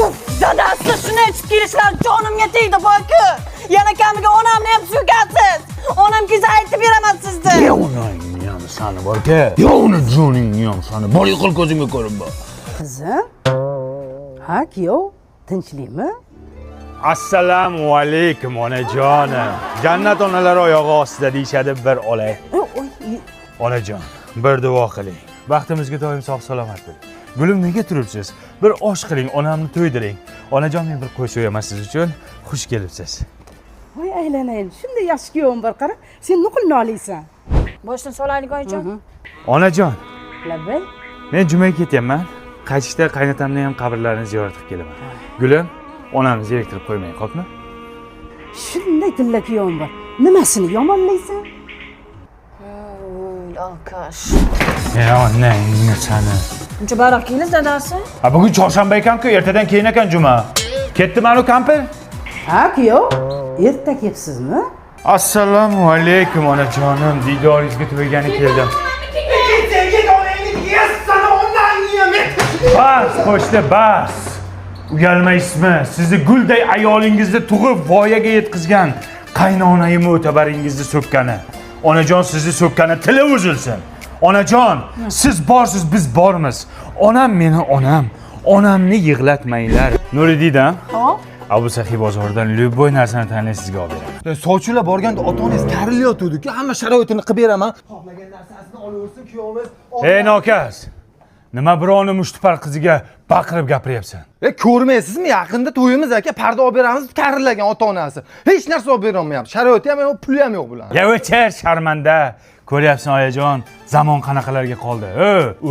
Uf, dadasi shuni ichib kelishlar jonimga tegdi boku. Yana kamiga onamni ham so'kasiz. Onamga aytib beraman sizni. Ya onangni ham sani borka. Ya uni joningni ham sani. Bor yiqil ko'zimga ko'rib bor. Qizim. Ha, kuyov, tinchlikmi? Assalomu alaykum onajonim. Jannat onalar oyog'i ostida deyshadi, bir olay. Onajon, bir duo qiling. Baxtimizga doim sog' salomat bo'ling. Gulim, nega turibsiz? Bir osh qiling, onamni to'ydiring. Onajon, men bir qo'y so'yaman siz uchun. Xush kelibsiz. Voy aylanayin, shunday yaxshi kuyovim bor qara. Sen nuqulni olaysan. Boshdan solaylik oyijon. Onajon, Labbay. men jumaga ketyapman. Qaytishda qaynatamni ham qabrlarini ziyorat qilib kelaman. Gulim, onamni zeriktirib qo'ymang, xo'pmi? Shunday tilla kuyovim bor. Nimasini yomonlaysan? Alkash. Ya onangni sani. Uncha baroq keliz dadasi. Ha, bugun chorshanba ekan-ku, ertadan keyin ekan juma. Ketdimanu kampir? Ha, kuyov. Erta kelibsizmi? Assalomu alaykum onajonim. Diydoringizga to'ygani keldim. Bas, qo'shni, bas. Uyalmaysizmi? Sizni gulday ayolingizni tug'ib voyaga yetkazgan qaynonai mo'tabaringizni so'kkani. Onajon, sizni so'kkani tili uzilsin. Onajon, siz borsiz, biz bormiz. Onam meni onam. Onamni yig'latmanglar. Nuriddin, Hop. Abu Sahiy bozoridan любой narsani tanlay sizga olib beraman. Sovchilar borganda ota-onangiz karilayotdi-ku, hamma sharoitini qilib beraman. Xohlagan narsasini olaversin kuyovimiz. Ey nokas. Nima birovni mushtipar qiziga baqirib gapiryapsan? Ko'rmaysizmi, yaqinda to'yimiz aka, parda olib beramiz, karillagan ota-onasi. Hech narsa olib bera olmayapti. Sharoiti ham yo'q, puli ham yo'q bular. Ya o'char sharmanda. Ko'ryapsan oyajon, zamon qanaqalarga qoldi.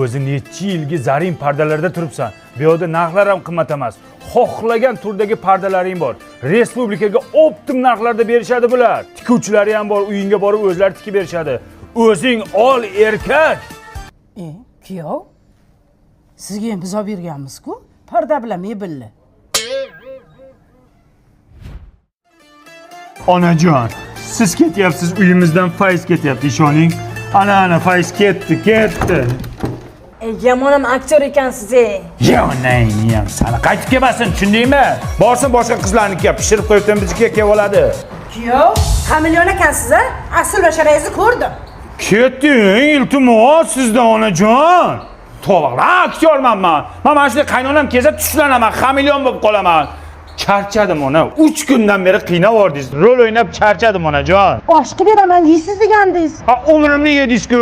O'zi necha yilgi zarin pardalarda turibsan. Bu yerda narxlar ham qimmat emas. Xohlagan turdagi pardalaring bor. Respublikaga optim narxlarda berishadi bular. Tikuvchilari ham bor, uyingga borib o'zlari tikib berishadi. O'zing ol erkak. Kuyov. Sizga ham biz olib berganmiz-ku. Parda bilan mebelli. Onajon, siz ketyapsiz, uyimizdan fayz ketyapti, ishoning. Ana fayz ketdi. Yamonam aktyor ekansiz. Ya onangni ham sani qaytib kelmasin, tushundingmi? Borsin boshqa qizlarnikiga pishirib qo'yibdan bizga kelib oladi. Kuyov, kamilyon ekansiz, a? Asl basharangizni ko'rdim. Ketding, iltimos sizdan onajon. To'g'ri, aktyorman men. Men mana shunday qaynonam kelsa tushlanaman, xamilyon bo'lib qolaman. Charchadim ona. 3 kundan beri qiynab yordingiz. Rol o'ynab charchadim onajon. Osh qilib beraman deysiz degandingiz. Ha, umrimni yedingiz-ku.